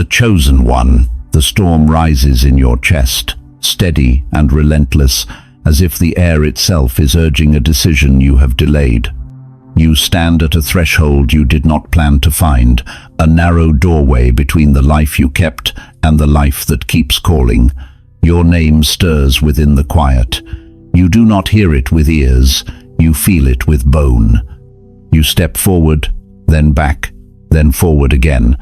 The chosen one. The storm rises in your chest, steady and relentless, as if the air itself is urging a decision you have delayed. You stand at a threshold you did not plan to find, a narrow doorway between the life you kept and the life that keeps calling. Your name stirs within the quiet. You do not hear it with ears, you feel it with bone. You step forward, then back, then forward again,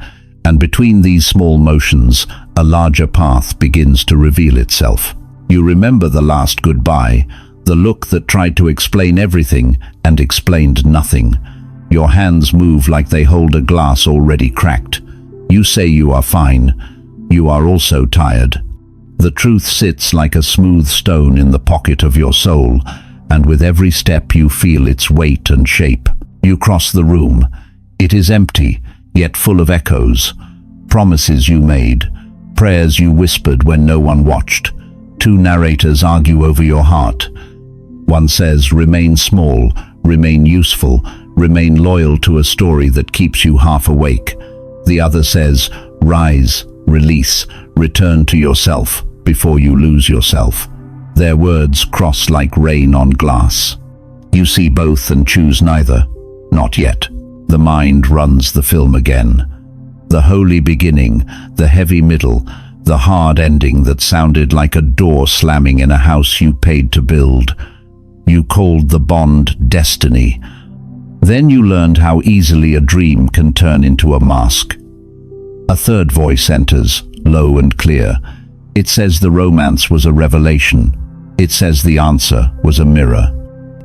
and between these small motions, a larger path begins to reveal itself. You remember the last goodbye, the look that tried to explain everything and explained nothing. Your hands move like they hold a glass already cracked. You say you are fine. You are also tired. The truth sits like a smooth stone in the pocket of your soul, and with every step you feel its weight and shape. You cross the room. It is empty, yet full of echoes. Promises you made, prayers you whispered when no one watched. Two narrators argue over your heart. One says, remain small, remain useful, remain loyal to a story that keeps you half awake. The other says, rise, release, return to yourself before you lose yourself. Their words cross like rain on glass. You see both and choose neither. Not yet. The mind runs the film again. The holy beginning, the heavy middle, the hard ending that sounded like a door slamming in a house you paid to build. You called the bond destiny. Then you learned how easily a dream can turn into a mask. A third voice enters, low and clear. It says the romance was a revelation. It says the answer was a mirror.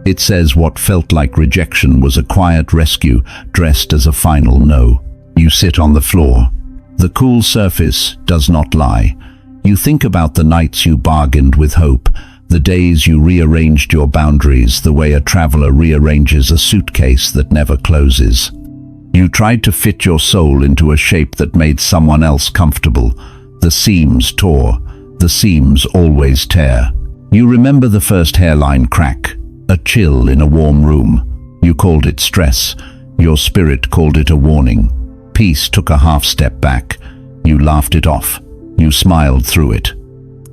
It says what felt like rejection was a quiet rescue dressed as a final no. You sit on the floor. The cool surface does not lie. You think about the nights you bargained with hope, the days you rearranged your boundaries the way a traveler rearranges a suitcase that never closes. You tried to fit your soul into a shape that made someone else comfortable. The seams tore. The seams always tear. You remember the first hairline crack, a chill in a warm room. You called it stress. Your spirit called it a warning. Peace took a half step back. You laughed it off. You smiled through it.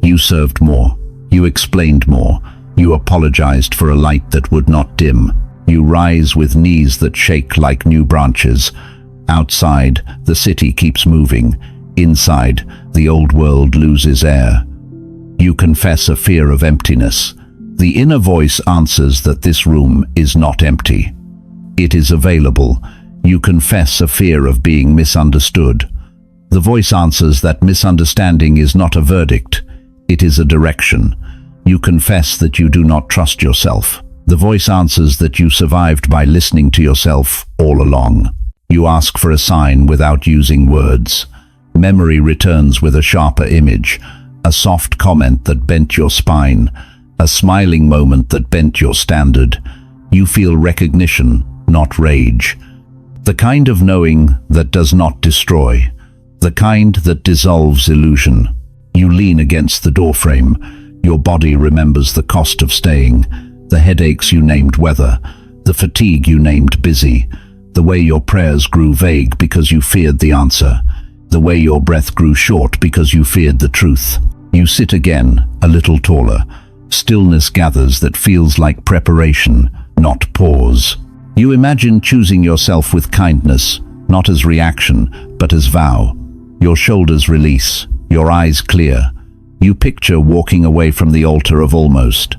You served more. You explained more. You apologized for a light that would not dim. You rise with knees that shake like new branches. Outside, the city keeps moving. Inside, the old world loses air. You confess a fear of emptiness. The inner voice answers that this room is not empty. It is available. You confess a fear of being misunderstood. The voice answers that misunderstanding is not a verdict. It is a direction. You confess that you do not trust yourself. The voice answers that you survived by listening to yourself all along. You ask for a sign without using words. Memory returns with a sharper image, a soft comment that bent your spine, a smiling moment that bent your standard. You feel recognition, not rage. The kind of knowing that does not destroy. The kind that dissolves illusion. You lean against the doorframe. Your body remembers the cost of staying. The headaches you named weather. The fatigue you named busy. The way your prayers grew vague because you feared the answer. The way your breath grew short because you feared the truth. You sit again, a little taller. Stillness gathers that feels like preparation, not pause. You imagine choosing yourself with kindness, not as reaction, but as vow. Your shoulders release, your eyes clear. You picture walking away from the altar of almost.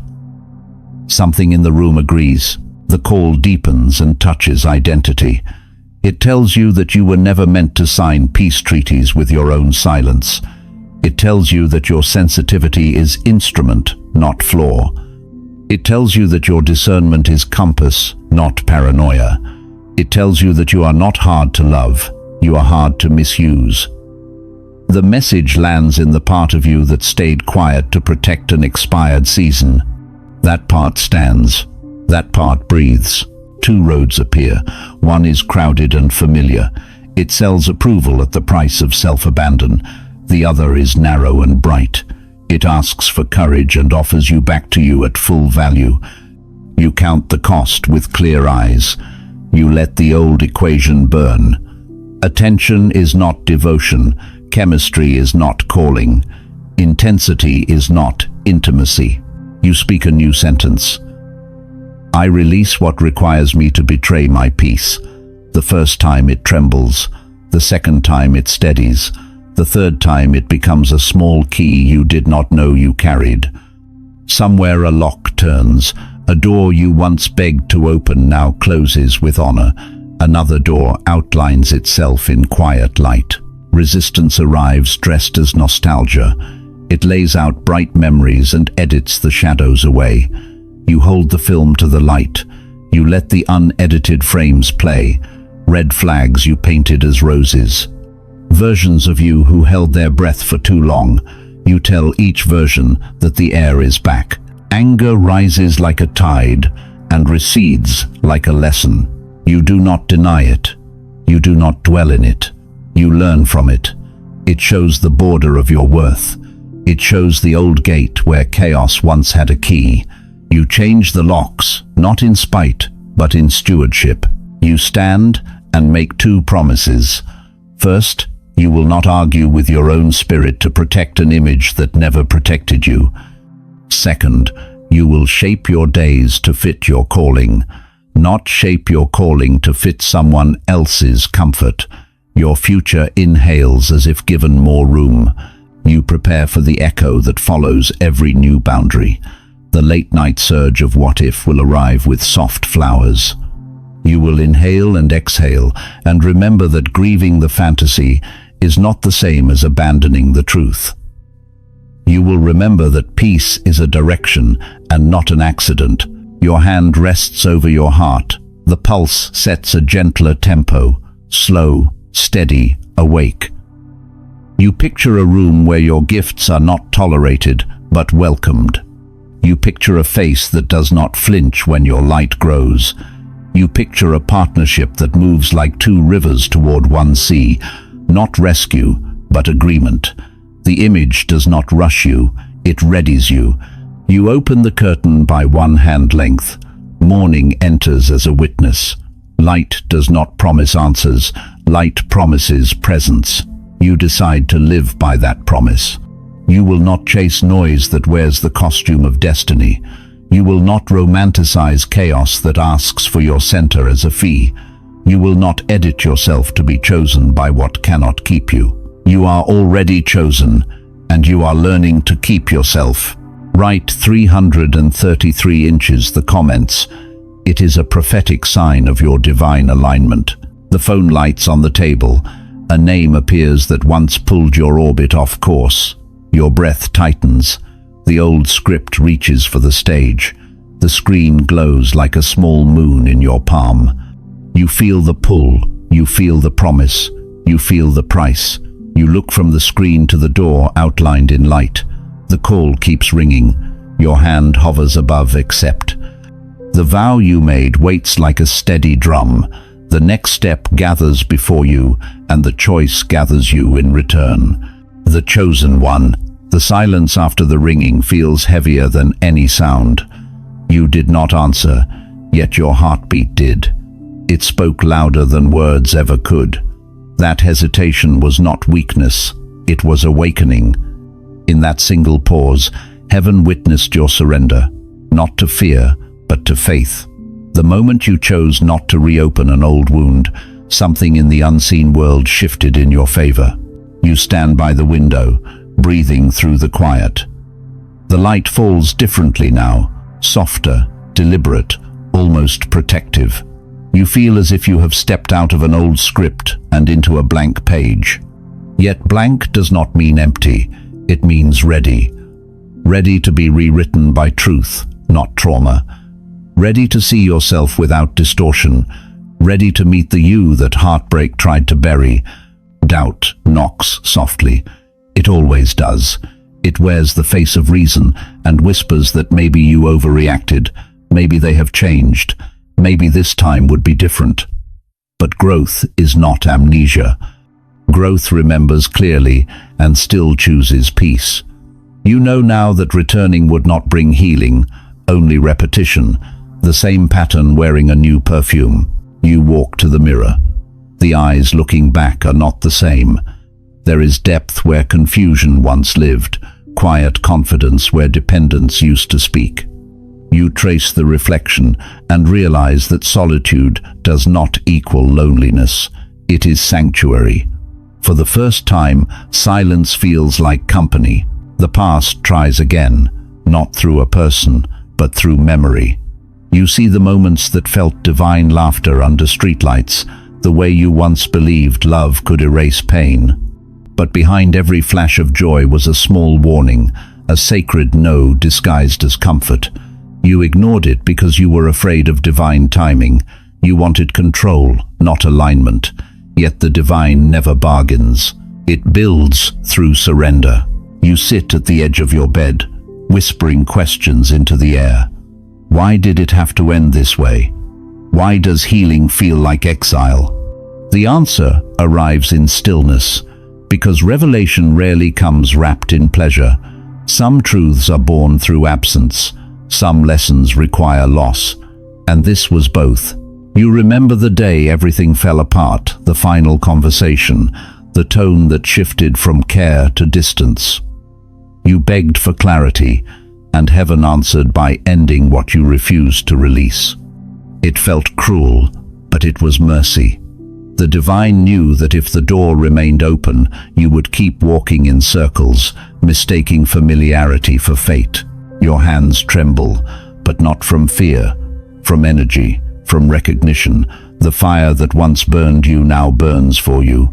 Something in the room agrees. The call deepens and touches identity. It tells you that you were never meant to sign peace treaties with your own silence. It tells you that your sensitivity is instrument, not flaw. It tells you that your discernment is compass, not paranoia. It tells you that you are not hard to love, you are hard to misuse. The message lands in the part of you that stayed quiet to protect an expired season. That part stands. That part breathes. Two roads appear. One is crowded and familiar. It sells approval at the price of self-abandon. The other is narrow and bright. It asks for courage and offers you back to you at full value. You count the cost with clear eyes. You let the old equation burn. Attention is not devotion. Chemistry is not calling. Intensity is not intimacy. You speak a new sentence. I release what requires me to betray my peace. The first time it trembles. The second time it steadies. The third time it becomes a small key you did not know you carried. Somewhere a lock turns. A door you once begged to open now closes with honor. Another door outlines itself in quiet light. Resistance arrives dressed as nostalgia. It lays out bright memories and edits the shadows away. You hold the film to the light. You let the unedited frames play. Red flags you painted as roses. Versions of you who held their breath for too long. You tell each version that the air is back. Anger rises like a tide and recedes like a lesson. You do not deny it. You do not dwell in it. You learn from it. It shows the border of your worth. It shows the old gate where chaos once had a key. You change the locks, not in spite, but in stewardship. You stand and make two promises. First, you will not argue with your own spirit to protect an image that never protected you. Second, you will shape your days to fit your calling, not shape your calling to fit someone else's comfort. Your future inhales as if given more room. You prepare for the echo that follows every new boundary. The late-night surge of what if will arrive with soft flowers. You will inhale and exhale and remember that grieving the fantasy is not the same as abandoning the truth. You will remember that peace is a direction and not an accident. Your hand rests over your heart. The pulse sets a gentler tempo, slow, steady, awake. You picture a room where your gifts are not tolerated, but welcomed. You picture a face that does not flinch when your light grows. You picture a partnership that moves like two rivers toward one sea, not rescue, but agreement. The image does not rush you, it readies you. You open the curtain by one hand length. Morning enters as a witness. Light does not promise answers, light promises presence. You decide to live by that promise. You will not chase noise that wears the costume of destiny. You will not romanticize chaos that asks for your center as a fee. You will not edit yourself to be chosen by what cannot keep you. You are already chosen, and you are learning to keep yourself. Write 333 inches the comments. It is a prophetic sign of your divine alignment. The phone lights on the table. A name appears that once pulled your orbit off course. Your breath tightens. The old script reaches for the stage. The screen glows like a small moon in your palm. You feel the pull. You feel the promise. You feel the price. You look from the screen to the door outlined in light. The call keeps ringing. Your hand hovers above accept. The vow you made waits like a steady drum. The next step gathers before you, and the choice gathers you in return. The chosen one. The silence after the ringing feels heavier than any sound. You did not answer, yet your heartbeat did. It spoke louder than words ever could. That hesitation was not weakness, it was awakening. In that single pause, heaven witnessed your surrender, not to fear, but to faith. The moment you chose not to reopen an old wound, something in the unseen world shifted in your favor. You stand by the window, breathing through the quiet. The light falls differently now, softer, deliberate, almost protective. You feel as if you have stepped out of an old script and into a blank page. Yet blank does not mean empty, it means ready. Ready to be rewritten by truth, not trauma. Ready to see yourself without distortion. Ready to meet the you that heartbreak tried to bury. Doubt knocks softly. It always does. It wears the face of reason and whispers that maybe you overreacted, maybe they have changed, maybe this time would be different. But growth is not amnesia. Growth remembers clearly and still chooses peace. You know now that returning would not bring healing, only repetition, the same pattern wearing a new perfume. You walk to the mirror. The eyes looking back are not the same. There is depth where confusion once lived, quiet confidence where dependence used to speak. You trace the reflection and realize that solitude does not equal loneliness. It is sanctuary. For the first time, silence feels like company. The past tries again, not through a person, but through memory. You see the moments that felt divine laughter under streetlights, the way you once believed love could erase pain. But behind every flash of joy was a small warning, a sacred no disguised as comfort. You ignored it because you were afraid of divine timing. You wanted control, not alignment. Yet the divine never bargains. It builds through surrender. You sit at the edge of your bed, whispering questions into the air. Why did it have to end this way? Why does healing feel like exile? The answer arrives in stillness, because revelation rarely comes wrapped in pleasure. Some truths are born through absence, some lessons require loss, and this was both. You remember the day everything fell apart, the final conversation, the tone that shifted from care to distance. You begged for clarity, and heaven answered by ending what you refused to release. It felt cruel, but it was mercy. The divine knew that if the door remained open, you would keep walking in circles, mistaking familiarity for fate. Your hands tremble, but not from fear, from energy, from recognition. The fire that once burned you now burns for you.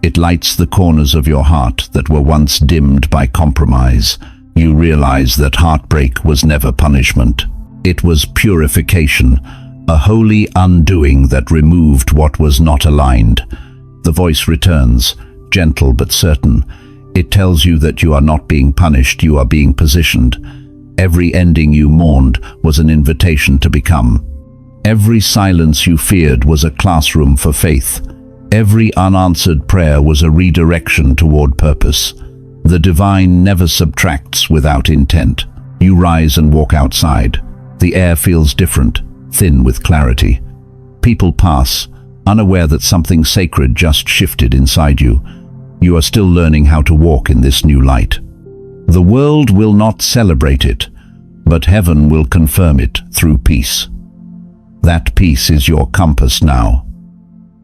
It lights the corners of your heart that were once dimmed by compromise. You realize that heartbreak was never punishment. It was purification, a holy undoing that removed what was not aligned. The voice returns, gentle but certain. It tells you that you are not being punished, you are being positioned. Every ending you mourned was an invitation to become. Every silence you feared was a classroom for faith. Every unanswered prayer was a redirection toward purpose. The divine never subtracts without intent. You rise and walk outside. The air feels different, thin with clarity. People pass, unaware that something sacred just shifted inside you. You are still learning how to walk in this new light. The world will not celebrate it, but heaven will confirm it through peace. That peace is your compass now.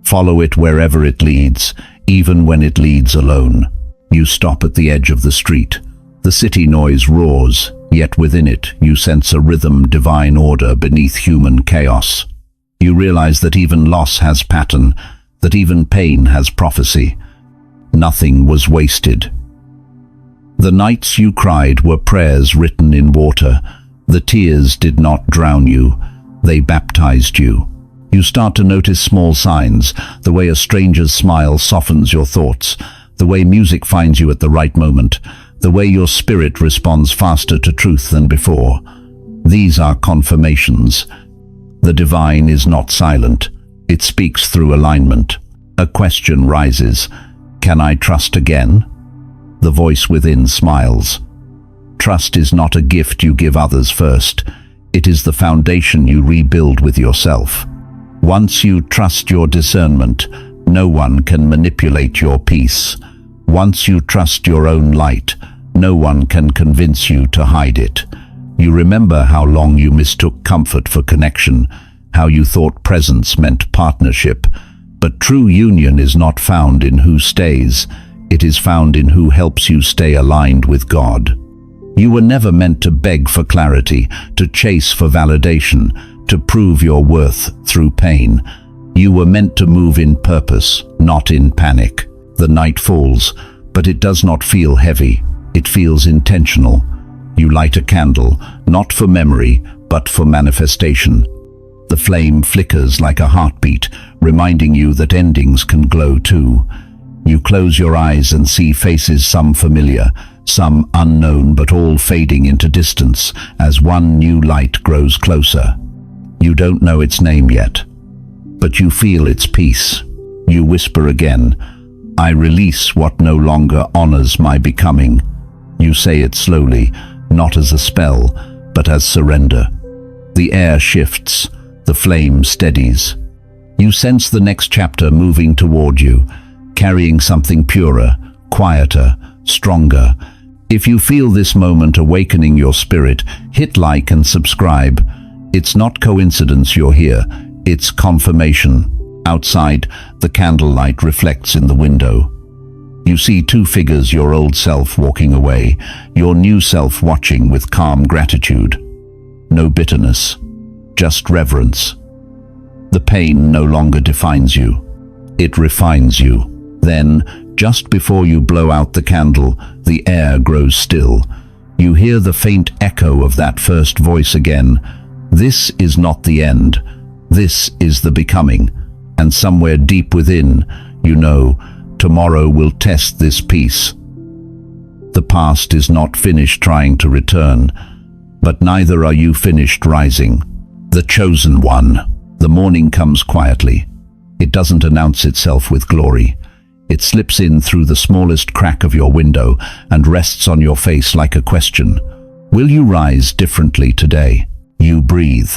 Follow it wherever it leads, even when it leads alone. You stop at the edge of the street. The city noise roars, yet within it you sense a rhythm, divine order beneath human chaos. You realize that even loss has pattern, that even pain has prophecy. Nothing was wasted. The nights you cried were prayers written in water. The tears did not drown you, they baptized you. You start to notice small signs, the way a stranger's smile softens your thoughts, the way music finds you at the right moment, the way your spirit responds faster to truth than before. These are confirmations. The divine is not silent. It speaks through alignment. A question rises. Can I trust again? The voice within smiles. Trust is not a gift you give others first. It is the foundation you rebuild with yourself. Once you trust your discernment, no one can manipulate your peace. Once you trust your own light, no one can convince you to hide it. You remember how long you mistook comfort for connection, how you thought presence meant partnership. But true union is not found in who stays, it is found in who helps you stay aligned with God. You were never meant to beg for clarity, to chase for validation, to prove your worth through pain. You were meant to move in purpose, not in panic. The night falls, but it does not feel heavy. It feels intentional. You light a candle, not for memory, but for manifestation. The flame flickers like a heartbeat, reminding you that endings can glow too. You close your eyes and see faces, some familiar, some unknown, but all fading into distance as one new light grows closer. You don't know its name yet, but you feel its peace. You whisper again, I release what no longer honors my becoming. You say it slowly, not as a spell, but as surrender. The air shifts, the flame steadies. You sense the next chapter moving toward you, carrying something purer, quieter, stronger. If you feel this moment awakening your spirit, hit like and subscribe. It's not coincidence you're here, it's confirmation. Outside, the candlelight reflects in the window. You see two figures, your old self walking away, your new self watching with calm gratitude. No bitterness, just reverence. The pain no longer defines you. It refines you. Then, just before you blow out the candle, the air grows still. You hear the faint echo of that first voice again. This is not the end. This is the becoming. And somewhere deep within, you know, tomorrow will test this peace. The past is not finished trying to return, but neither are you finished rising. The chosen one. The morning comes quietly. It doesn't announce itself with glory. It slips in through the smallest crack of your window and rests on your face like a question. Will you rise differently today? You breathe.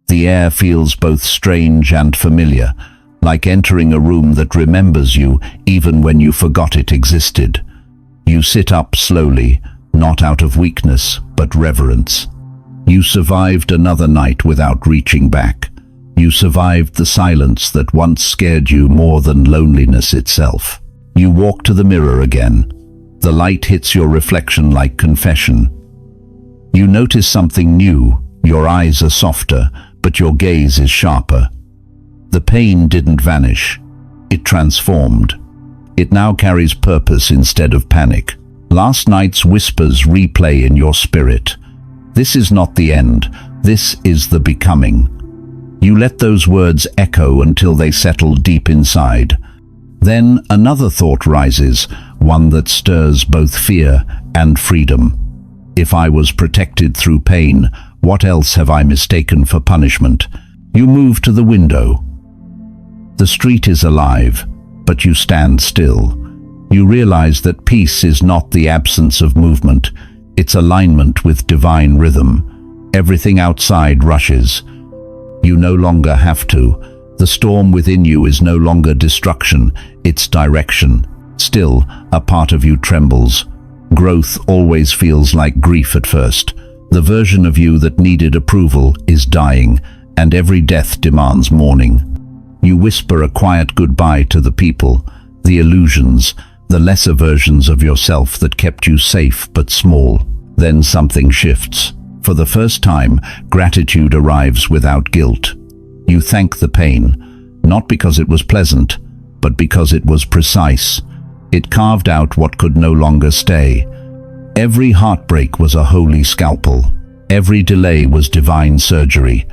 The air feels both strange and familiar, like entering a room that remembers you even when you forgot it existed. You sit up slowly, not out of weakness, but reverence. You survived another night without reaching back. You survived the silence that once scared you more than loneliness itself. You walk to the mirror again. The light hits your reflection like confession. You notice something new. Your eyes are softer, but your gaze is sharper. The pain didn't vanish. It transformed. It now carries purpose instead of panic. Last night's whispers replay in your spirit. This is not the end. This is the becoming. You let those words echo until they settle deep inside. Then another thought rises, one that stirs both fear and freedom. If I was protected through pain, what else have I mistaken for punishment? You move to the window. The street is alive, but you stand still. You realize that peace is not the absence of movement, it's alignment with divine rhythm. Everything outside rushes. You no longer have to. The storm within you is no longer destruction, it's direction. Still, a part of you trembles. Growth always feels like grief at first. The version of you that needed approval is dying, and every death demands mourning. You whisper a quiet goodbye to the people, the illusions, the lesser versions of yourself that kept you safe but small. Then something shifts. For the first time, gratitude arrives without guilt. You thank the pain, not because it was pleasant, but because it was precise. It carved out what could no longer stay. Every heartbreak was a holy scalpel. Every delay was divine surgery.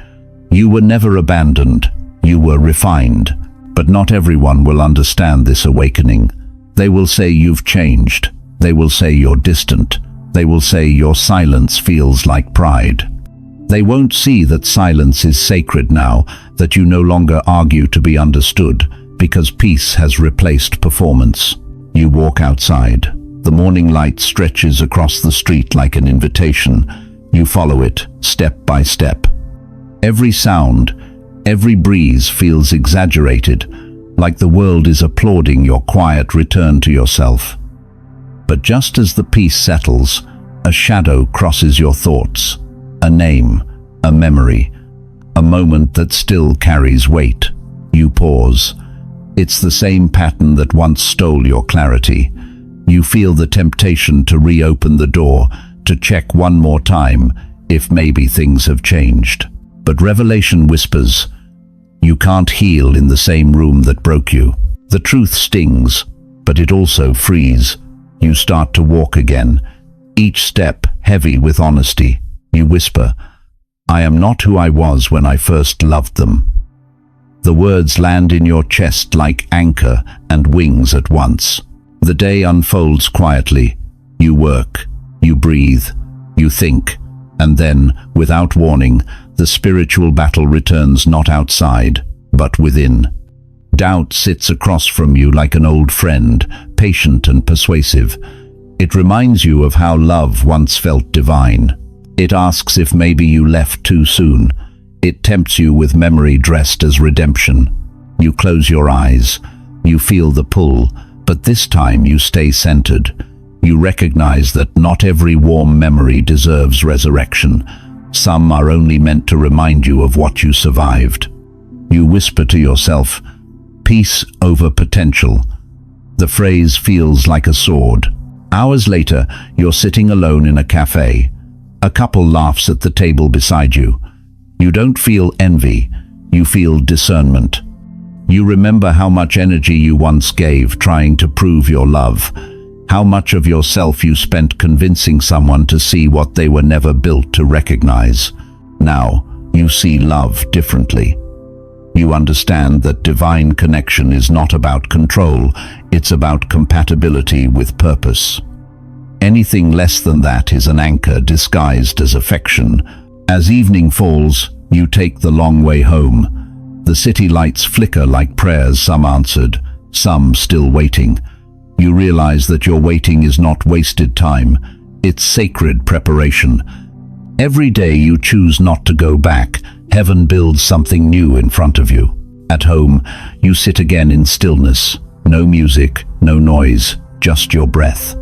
You were never abandoned. You were refined. But not everyone will understand this awakening. They will say you've changed. They will say you're distant. They will say your silence feels like pride. They won't see that silence is sacred now, that you no longer argue to be understood, because peace has replaced performance. You walk outside. The morning light stretches across the street like an invitation. You follow it, step by step. Every sound, every breeze feels exaggerated, like the world is applauding your quiet return to yourself. But just as the peace settles, a shadow crosses your thoughts. A name, a memory, a moment that still carries weight. You pause. It's the same pattern that once stole your clarity. You feel the temptation to reopen the door, to check one more time, if maybe things have changed. But revelation whispers, you can't heal in the same room that broke you. The truth stings, but it also frees. You start to walk again, each step heavy with honesty. You whisper, I am not who I was when I first loved them. The words land in your chest like anchor and wings at once. The day unfolds quietly. You work, you breathe, you think, and then, without warning, the spiritual battle returns not outside, but within. Doubt sits across from you like an old friend, patient and persuasive. It reminds you of how love once felt divine. It asks if maybe you left too soon. It tempts you with memory dressed as redemption. You close your eyes. You feel the pull, But this time you stay centered. You recognize that not every warm memory deserves resurrection. Some are only meant to remind you of what you survived. You whisper to yourself, "Peace over potential." The phrase feels like a sword. Hours later, you're sitting alone in a cafe. A couple laughs at the table beside you. You don't feel envy, you feel discernment. You remember how much energy you once gave trying to prove your love, how much of yourself you spent convincing someone to see what they were never built to recognize. Now, you see love differently. You understand that divine connection is not about control, it's about compatibility with purpose. Anything less than that is an anchor disguised as affection. As evening falls, you take the long way home. The city lights flicker like prayers, some answered, some still waiting. You realize that your waiting is not wasted time, it's sacred preparation. Every day you choose not to go back, heaven builds something new in front of you. At home, you sit again in stillness. No music, no noise, just your breath.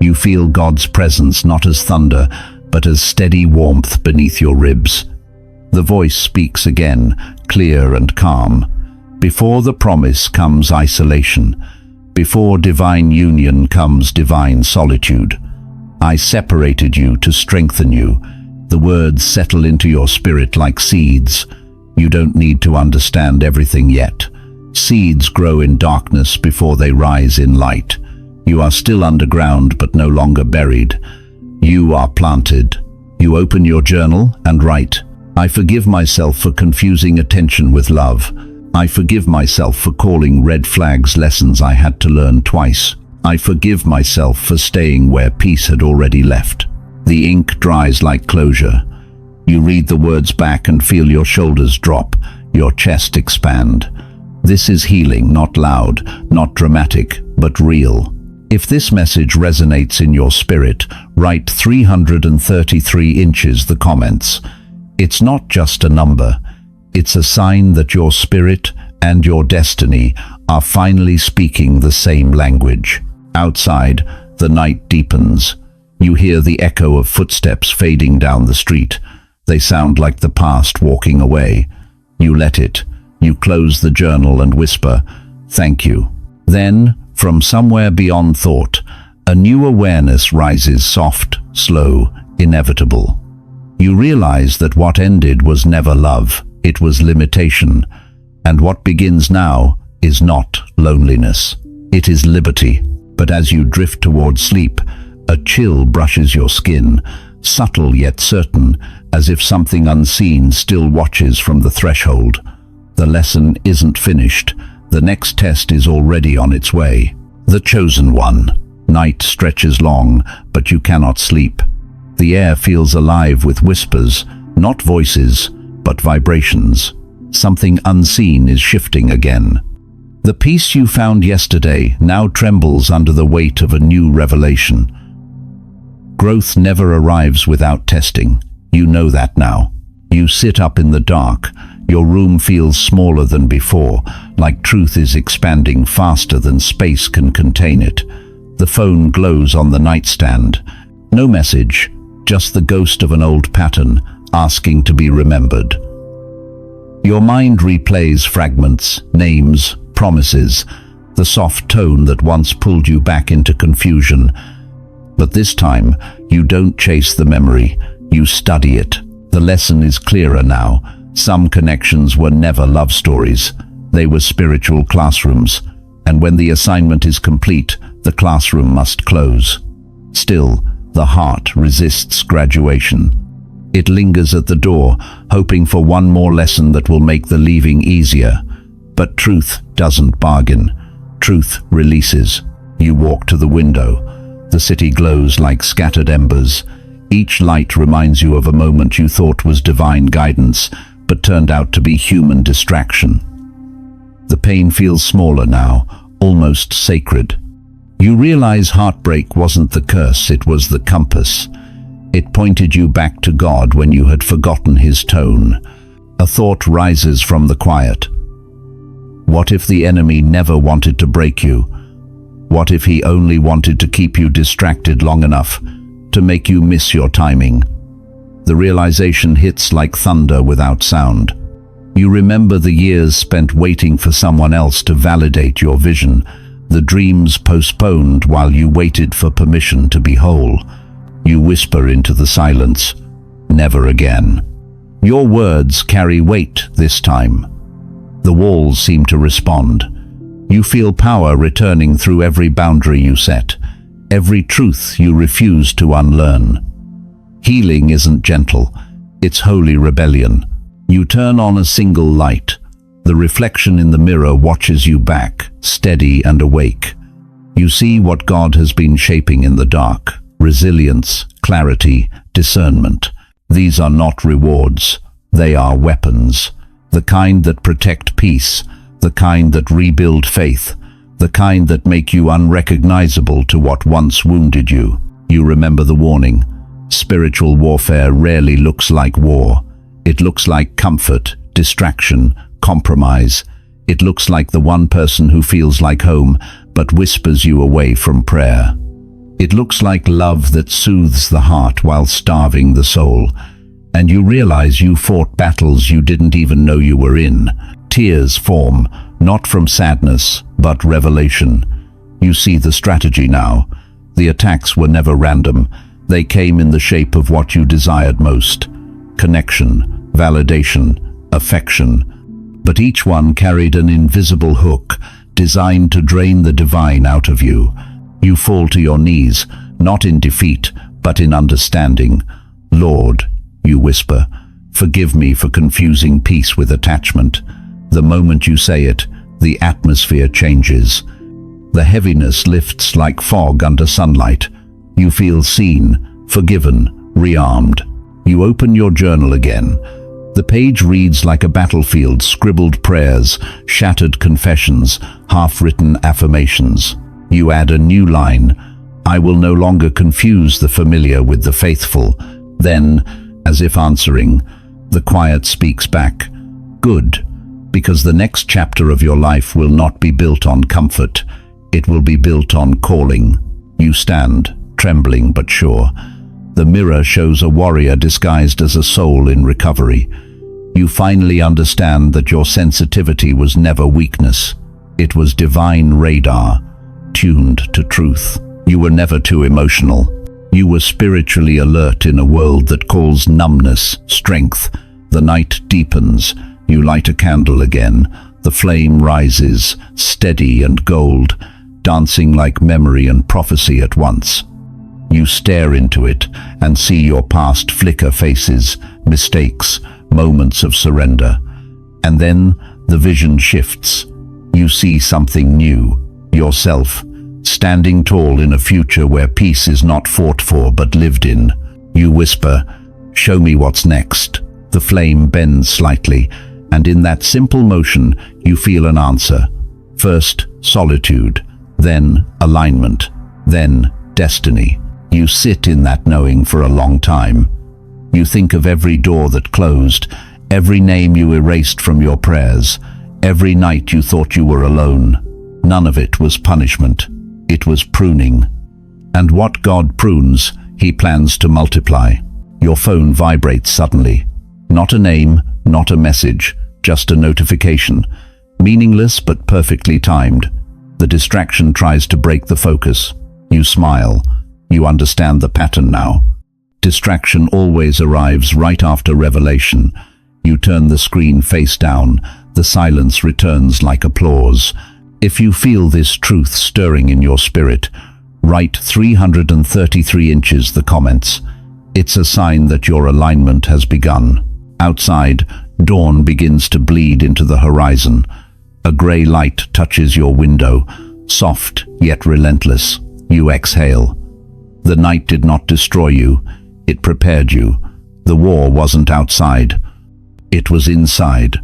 You feel God's presence not as thunder, but as steady warmth beneath your ribs. The voice speaks again, clear and calm. Before the promise comes isolation. Before divine union comes divine solitude. I separated you to strengthen you. The words settle into your spirit like seeds. You don't need to understand everything yet. Seeds grow in darkness before they rise in light. You are still underground but no longer buried. You are planted. You open your journal and write, "I forgive myself for confusing attention with love. I forgive myself for calling red flags lessons I had to learn twice. I forgive myself for staying where peace had already left." The ink dries like closure. You read the words back and feel your shoulders drop, your chest expand. This is healing, not loud, not dramatic, but real. If this message resonates in your spirit, write 333 inches the comments. It's not just a number. It's a sign that your spirit and your destiny are finally speaking the same language. Outside, the night deepens. You hear the echo of footsteps fading down the street. They sound like the past walking away. You let it. You close the journal and whisper, "Thank you." Then, from somewhere beyond thought, a new awareness rises, soft, slow, inevitable. You realize that what ended was never love, it was limitation. And what begins now is not loneliness, it is liberty. But as you drift towards sleep, a chill brushes your skin, subtle yet certain, as if something unseen still watches from the threshold. The lesson isn't finished. The next test is already on its way. The chosen one. Night stretches long, but you cannot sleep. The air feels alive with whispers, not voices, but vibrations. Something unseen is shifting again. The peace you found yesterday now trembles under the weight of a new revelation. Growth never arrives without testing. You know that now. You sit up in the dark. Your room feels smaller than before, like truth is expanding faster than space can contain it. The phone glows on the nightstand. No message, just the ghost of an old pattern, asking to be remembered. Your mind replays fragments, names, promises, the soft tone that once pulled you back into confusion. But this time, you don't chase the memory, you study it. The lesson is clearer now. Some connections were never love stories. They were spiritual classrooms, and when the assignment is complete, the classroom must close. Still, the heart resists graduation. It lingers at the door, hoping for one more lesson that will make the leaving easier. But truth doesn't bargain. Truth releases. You walk to the window. The city glows like scattered embers. Each light reminds you of a moment you thought was divine guidance, but turned out to be human distraction. The pain feels smaller now, almost sacred. You realize heartbreak wasn't the curse, it was the compass. It pointed you back to God when you had forgotten his tone. A thought rises from the quiet. What if the enemy never wanted to break you? What if he only wanted to keep you distracted long enough to make you miss your timing? The realization hits like thunder without sound. You remember the years spent waiting for someone else to validate your vision, the dreams postponed while you waited for permission to be whole. You whisper into the silence, "Never again." Your words carry weight this time. The walls seem to respond. You feel power returning through every boundary you set, every truth you refuse to unlearn. Healing isn't gentle, it's holy rebellion. You turn on a single light. The reflection in the mirror watches you back, steady and awake. You see what God has been shaping in the dark: resilience, clarity, discernment. These are not rewards, they are weapons. The kind that protect peace, the kind that rebuild faith, the kind that make you unrecognizable to what once wounded you. You remember the warning. Spiritual warfare rarely looks like war. It looks like comfort, distraction, compromise. It looks like the one person who feels like home but whispers you away from prayer. It looks like love that soothes the heart while starving the soul. And you realize you fought battles you didn't even know you were in. Tears form, not from sadness, but revelation. You see the strategy now. The attacks were never random. They came in the shape of what you desired most: connection, validation, affection. But each one carried an invisible hook, designed to drain the divine out of you. You fall to your knees, not in defeat, but in understanding. "Lord," you whisper, "forgive me for confusing peace with attachment." The moment you say it, the atmosphere changes. The heaviness lifts like fog under sunlight. You feel seen, forgiven, rearmed. You open your journal again. The page reads like a battlefield: scribbled prayers, shattered confessions, half-written affirmations. You add a new line: "I will no longer confuse the familiar with the faithful." Then, as if answering, the quiet speaks back, "Good, because the next chapter of your life will not be built on comfort. It will be built on calling." You stand, trembling but sure. The mirror shows a warrior disguised as a soul in recovery. You finally understand that your sensitivity was never weakness. It was divine radar, tuned to truth. You were never too emotional. You were spiritually alert in a world that calls numbness strength. The night deepens. You light a candle again. The flame rises, steady and gold, dancing like memory and prophecy at once. You stare into it and see your past flicker faces, mistakes, moments of surrender. And then the vision shifts. You see something new, yourself, standing tall in a future where peace is not fought for but lived in. You whisper, "Show me what's next." The flame bends slightly, and in that simple motion you feel an answer. First, solitude, then alignment, then destiny. You sit in that knowing for a long time. You think of every door that closed, every name you erased from your prayers, every night you thought you were alone. None of it was punishment. It was pruning. And what God prunes, He plans to multiply. Your phone vibrates suddenly. Not a name, not a message, just a notification. Meaningless but perfectly timed. The distraction tries to break the focus. You smile. You understand the pattern now. Distraction always arrives right after revelation. You turn the screen face down. The silence returns like applause. If you feel this truth stirring in your spirit, write 333 inches the comments. It's a sign that your alignment has begun. Outside, dawn begins to bleed into the horizon. A grey light touches your window, soft yet relentless. You exhale. The night did not destroy you, it prepared you. The war wasn't outside, it was inside.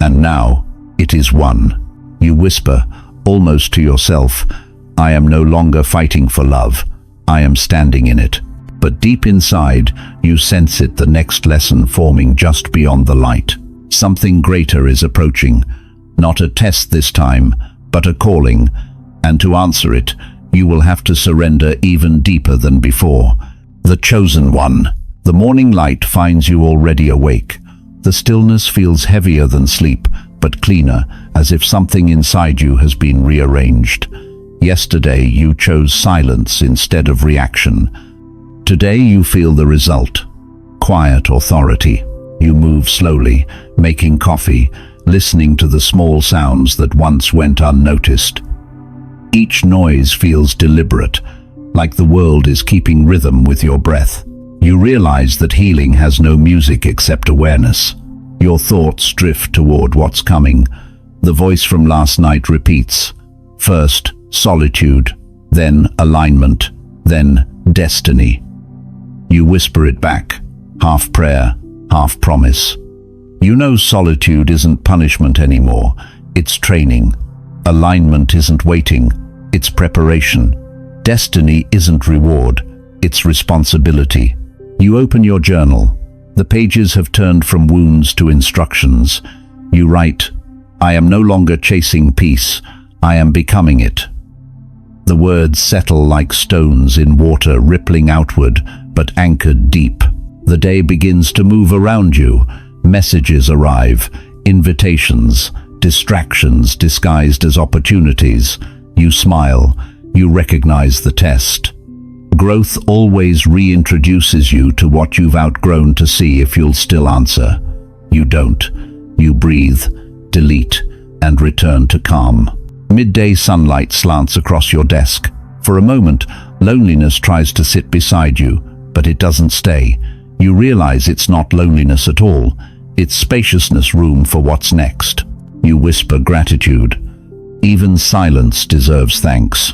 And now, it is won. You whisper, almost to yourself, "I am no longer fighting for love, I am standing in it." But deep inside, you sense it, the next lesson forming just beyond the light. Something greater is approaching. Not a test this time, but a calling. and to answer it, you will have to surrender even deeper than before. The chosen one. The morning light finds you already awake. The stillness feels heavier than sleep, but cleaner, as if something inside you has been rearranged. Yesterday you chose silence instead of reaction. Today you feel the result. Quiet authority. You move slowly, making coffee, listening to the small sounds that once went unnoticed. Each noise feels deliberate, like the world is keeping rhythm with your breath. You realize that healing has no music except awareness. Your thoughts drift toward what's coming. The voice from last night repeats. First, solitude, then alignment, then destiny. You whisper it back, half prayer, half promise. You know solitude isn't punishment anymore, it's training. Alignment isn't waiting, it's preparation. Destiny isn't reward, it's responsibility. You open your journal. The pages have turned from wounds to instructions. You write, I am no longer chasing peace, I am becoming it. The words settle like stones in water, rippling outward, but anchored deep. The day begins to move around you. Messages arrive, invitations, distractions disguised as opportunities. You smile, you recognize the test. Growth always reintroduces you to what you've outgrown to see if you'll still answer. You don't. You breathe, delete, and return to calm. Midday sunlight slants across your desk. For a moment, loneliness tries to sit beside you, but it doesn't stay. You realize it's not loneliness at all. It's spaciousness, room for what's next. You whisper gratitude. Even silence deserves thanks.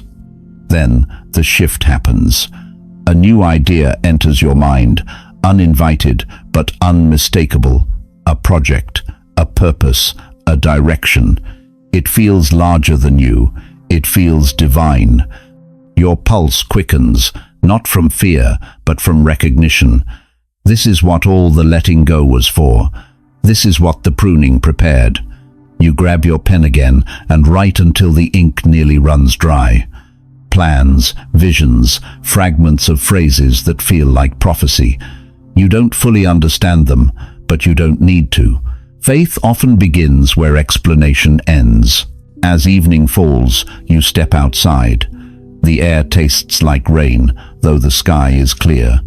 Then the shift happens. A new idea enters your mind, uninvited but unmistakable. A project, a purpose, a direction. It feels larger than you. It feels divine. Your pulse quickens, not from fear, but from recognition. This is what all the letting go was for. This is what the pruning prepared. You grab your pen again and write until the ink nearly runs dry. Plans, visions, fragments of phrases that feel like prophecy. You don't fully understand them, but you don't need to. Faith often begins where explanation ends. As evening falls, you step outside. The air tastes like rain, though the sky is clear.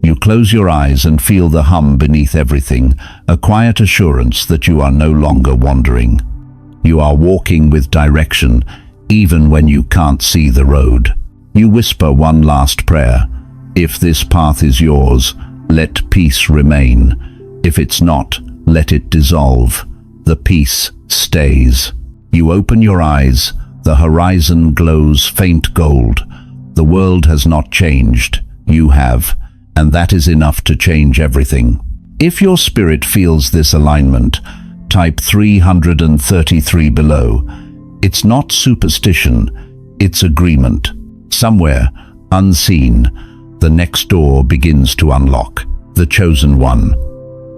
You close your eyes and feel the hum beneath everything, a quiet assurance that you are no longer wandering. You are walking with direction, even when you can't see the road. You whisper one last prayer. If this path is yours, let peace remain. If it's not, let it dissolve. The peace stays. You open your eyes. The horizon glows faint gold. The world has not changed. You have. And that is enough to change everything. If your spirit feels this alignment, type 333 below. It's not superstition, it's agreement. Somewhere, unseen, the next door begins to unlock. The chosen one.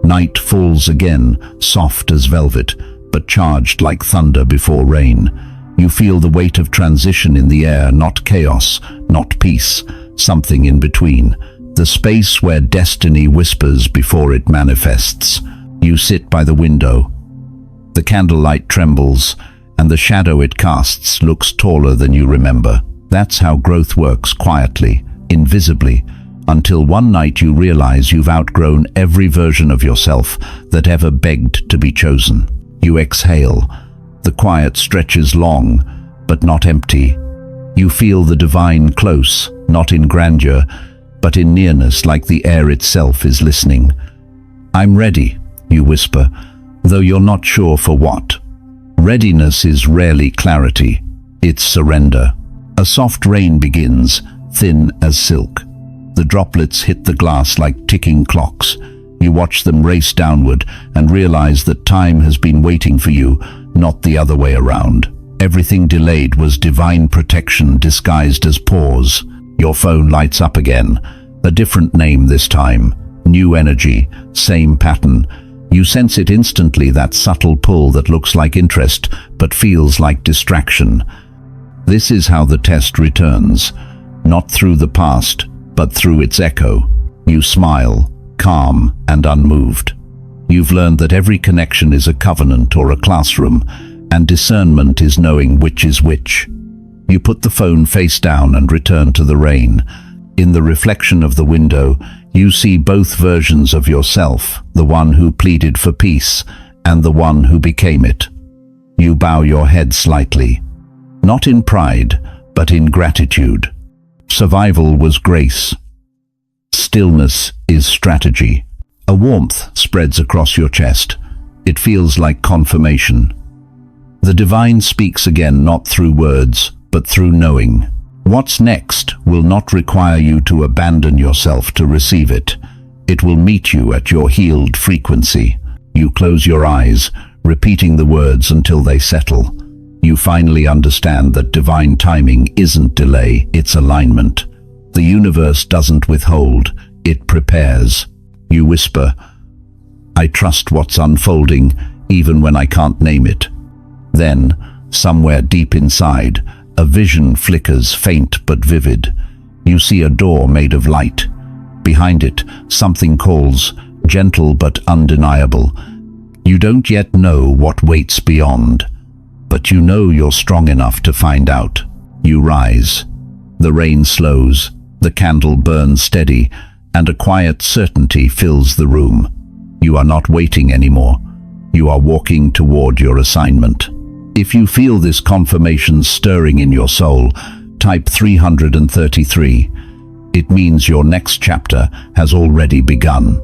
Night falls again, soft as velvet, but charged like thunder before rain. You feel the weight of transition in the air, not chaos, not peace, something in between. The space where destiny whispers before it manifests. You sit by the window. The candlelight trembles, and the shadow it casts looks taller than you remember. That's how growth works, quietly, invisibly, until one night you realize you've outgrown every version of yourself that ever begged to be chosen. You exhale. The quiet stretches long, but not empty. You feel the divine close, not in grandeur, but in nearness, like the air itself is listening. I'm ready, you whisper, though you're not sure for what. Readiness is rarely clarity, it's surrender. A soft rain begins, thin as silk. The droplets hit the glass like ticking clocks. You watch them race downward and realize that time has been waiting for you, not the other way around. Everything delayed was divine protection disguised as pause. Your phone lights up again. A different name this time. New energy, same pattern. You sense it instantly, that subtle pull that looks like interest but feels like distraction. This is how the test returns, not through the past, but through its echo. You smile, calm and unmoved. You've learned that every connection is a covenant or a classroom, and discernment is knowing which is which. You put the phone face down and return to the rain. In the reflection of the window, you see both versions of yourself, the one who pleaded for peace and the one who became it. You bow your head slightly, not in pride, but in gratitude. Survival was grace. Stillness is strategy. A warmth spreads across your chest. It feels like confirmation. The divine speaks again, not through words, but through knowing. What's next will not require you to abandon yourself to receive it. It will meet you at your healed frequency. You close your eyes, repeating the words until they settle. You finally understand that divine timing isn't delay, it's alignment. The universe doesn't withhold, it prepares. You whisper, "I trust what's unfolding, even when I can't name it." Then, somewhere deep inside, a vision flickers, faint but vivid. You see a door made of light. Behind it, something calls, gentle but undeniable. You don't yet know what waits beyond, but you know you're strong enough to find out. You rise. The rain slows, the candle burns steady, and a quiet certainty fills the room. You are not waiting anymore. You are walking toward your assignment. If you feel this confirmation stirring in your soul, type 333. It means your next chapter has already begun.